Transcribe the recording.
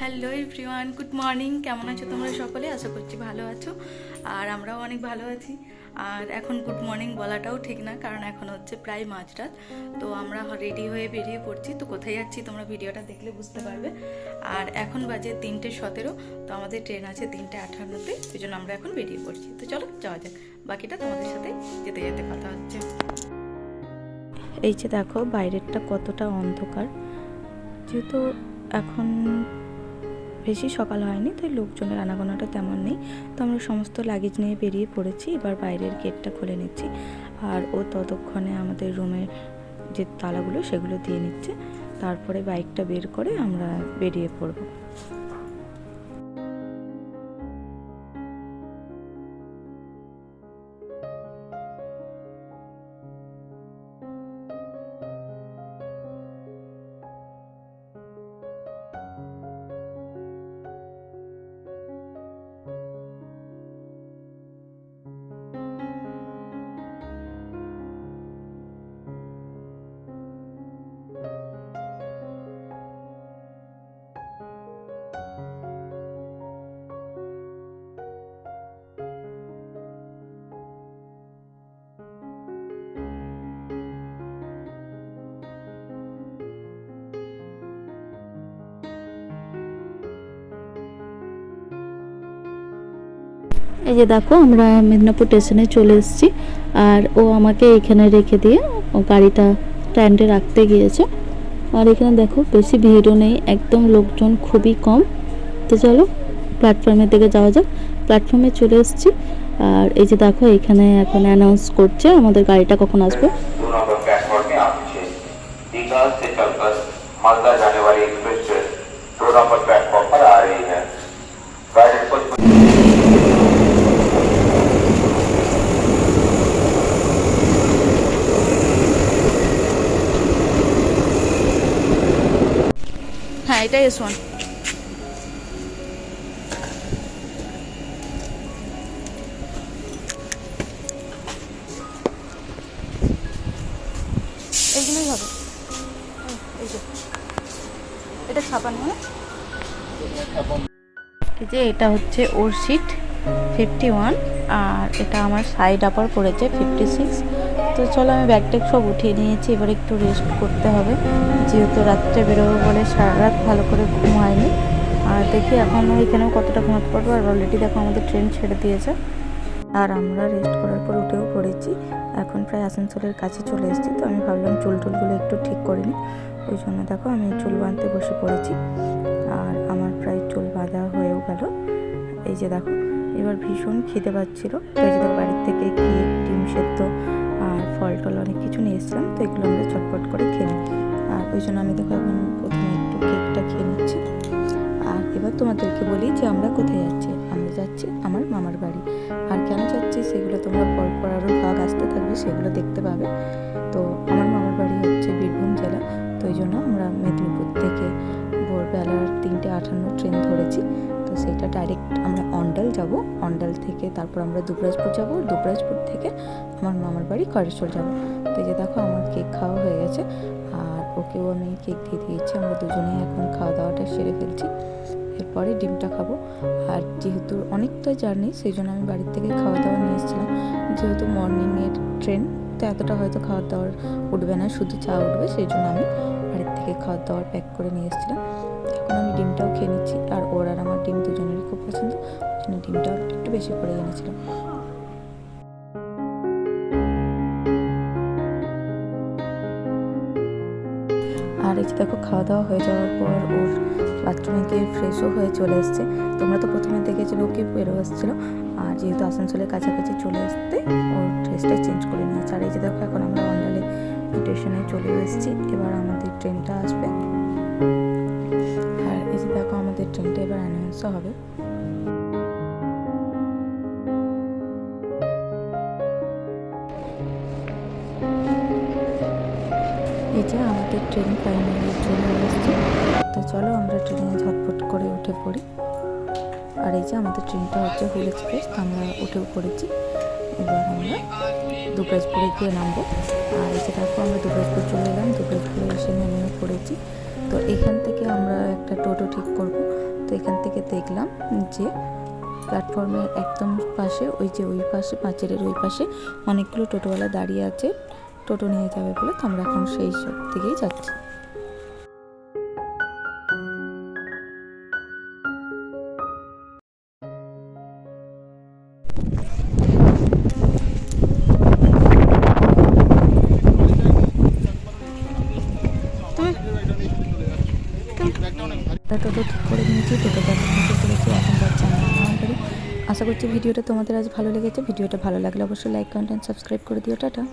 Hello everyone, good morning. কেমন আছো তোমরা সকলে? আশা করছি ভালো আছো, আর আমরাও অনেক ভালো আছি। আর এখন গুড মর্নিং বলাটাও ঠিক না, কারণ এখন হচ্ছে প্রায় মাঝরাত। তো আমরা রেডি হয়ে বেরিয়ে পড়ছি। তো কোথায় যাচ্ছি তোমরা ভিডিওটা দেখলে বুঝতে পারবে। আর এখন বাজে 3:17। তো আমাদের ট্রেন আছে 3:58-তে, ওই জন্য আমরা এখন বেরিয়ে পড়ছি। তো চলো যাওয়া যাক, বাকিটা তোমাদের সাথে যেতে যেতে কথা হচ্ছে। এই যে দেখো বাইরেরটা কতটা অন্ধকার, যেহেতু এখন বেশি সকাল হয়নি, তাই লোকজনের আনাগোনাটা তেমন নেই। তো আমরা সমস্ত লাগেজ নিয়ে বেরিয়ে পড়েছি। এবার বাইরের গেটটা খুলে নিচ্ছি, আর ও ততক্ষণে আমাদের রুমের যে তালাগুলো সেগুলো দিয়ে নিচ্ছে। তারপরে বাইকটা বের করে আমরা বেরিয়ে পড়বো। এই যে দেখো আমরা মেদিনীপুর স্টেশনে চলে এসেছি, আর ও আমাকে এখানে রেখে দিয়ে ও গাড়িটা স্ট্যান্ডে রাখতে গিয়েছে। আর এখানে দেখো বেশি ভিড়ও নেই, একদম লোকজন খুবই কম। তো চলো প্ল্যাটফর্মের দিকে যাওয়া যাক। প্ল্যাটফর্মে চলে এসেছি, আর এই যে দেখো এখানে এখন অ্যানাউন্স করছে আমাদের গাড়িটা কখন আসবে। मालदा जाने वाली एक्सप्रेस ट्रेन 2 नंबर प्लेटफॉर्म पर आ रही है। गाइडेड कुछ হ্যাঁ, এটাই S1। এইগুলোই হবে। এই যে এটা ছাপানো, এই যে এটা হচ্ছে ওর সিট 51, আর এটা আমার সাইড আপার পড়েছে 56। তো চলো আমি ব্যাগ ট্যাগ সব উঠিয়ে নিয়েছি, এবার একটু রেস্ট করতে হবে, যেহেতু রাত্রে বেরোবো বলে সারা রাত ভালো করে ঘুম হয়নি। আর দেখি এখনও এখানেও কতটা ঘুমাতে পারবো। আর অলরেডি দেখো আমাদের ট্রেন ছেড়ে দিয়েছে, আর আমরা রেস্ট করার পর উঠেও পড়েছি। এখন প্রায় আসানসোলের কাছে চলে এসেছি। তো আমি ভাবলাম চুলটুলগুলো একটু ঠিক করে নিই, ওই জন্য দেখো আমি চুল বাঁধতে বসে পড়েছি। আর আমার প্রায় চুল বাঁধা হয়েও গেল। এই যে দেখো এবার ভীষণ খিদে পাচ্ছিলো, তো এই যে দেখো বাড়ির থেকে কেক, ডিম সেদ্ধ আর ফল টল অনেক কিছু নিয়ে এসেছিলাম। তো এগুলো আমরা চটপট করে খেয়ে নিই। আর ওই জন্য আমি দেখো এখন প্রথমে একটু কেকটা খেয়ে নিচ্ছি। আর এবার তোমাদেরকে বলি যে আমরা কোথায় যাচ্ছি। আমরা যাচ্ছি আমার মামার বাড়ি। আর কেন যাচ্ছি সেগুলো তোমরা পর আরও ভাগ আসতে থাকবে, সেগুলো দেখতে পাবে। তো আমার মামার বাড়ি হচ্ছে বীরভূম জেলা। তো এই জন্য আমরা মেদিনীপুর থেকে ভোরবেলার 3:58 ট্রেন ধরেছি। তো সেটা ডাইরেক্ট আমরা অন্ডাল যাব। অন্ডাল থেকে তারপর আমরা দুবরাজপুর যাব। দুবরাজপুর থেকে আমার মামার বাড়ি করেশ্বর যাব। তো এই যে দেখো আমার কেক খাওয়া হয়ে গেছে, আর ওকেও আমি কেক দিয়ে দিয়েছি। আমরা দুজনেই এখন খাওয়া দাওয়াটা সেরে ফেলছি। এরপরে ডিমটা খাবো। আর যেহেতু অনেকটা জার্নি, সেই জন্য আমি বাড়ির থেকে খাওয়া দাওয়া নিয়ে এসেছিলাম। যেহেতু মর্নিংয়ের ট্রেন, তো এতটা হয়তো খাওয়ার দাওয়ার উঠবে না, শুধু চা উঠবে, সেই জন্য আমি বাড়ির থেকে খাওয়ার দাওয়ার প্যাক করে নিয়ে এসেছিলাম। এখন আমি ডিমটাও খেয়ে নিচ্ছি। আর ওর আর আমার ডিম দুজনেরই খুব পছন্দ, ওই জন্য ডিমটাও একটু বেশি করে এনেছিলাম। আর এই যে দেখো খাওয়া দাওয়া হয়ে যাওয়ার পর ওর বাথরুমে গিয়ে ফ্রেশও হয়ে চলে এসছে। তোমরা তো প্রথমে দেখেছিলো ওকে বেরো আসছিলো, আর যেহেতু আসানসোলের কাছাকাছি চলে আসতে ওর ড্রেসটা চেঞ্জ করে নিয়েছে। আর এই যে দেখো এখন আমরা অন্ডালে স্টেশনে চলে এসেছি, এবার আমাদের ট্রেনটা আসবে। আর এই যে দেখো আমাদের ট্রেনটা এবার অ্যানাউন্সও হবে। এই যে আমাদের ট্রেন ফাইনালি চলে এসেছে। তো চলো আমরা ট্রেনে ঝটপট করে উঠে পড়ি। আর এই যে আমাদের ট্রেনটা হচ্ছে হুল এক্সপ্রেস, তো আমরা উঠেও পড়েছি। এবার আমরা দুবরাজপুরে গিয়ে নামবো। আর এই যে দেখো আমরা দুবরাজপুর চলে এলাম, দুবরাজপুরে এসে নেমেও পড়েছি। তো এখান থেকে আমরা একটা টোটো ঠিক করব। তো এখান থেকে দেখলাম যে প্ল্যাটফর্মের একদম পাশে ওই পাশে পাঁচিলের ওই পাশে অনেকগুলো টোটোওয়ালা দাঁড়িয়ে আছে টোটো নিয়ে যাবে বলে। তো আমরা এখন সেই সব দিকেই যাচ্ছি। টোটো ঠিক করে নিয়েছি, টোটোটা নিতে চলেছি, এখন যাচ্ছি আমরা আমার বাড়ি। আশা করছি ভিডিওটা তোমাদের আজ ভালো লেগেছে। ভিডিওটা ভালো লাগলে অবশ্যই লাইক, কমেন্ট, সাবস্ক্রাইব করে দিও। টাটা।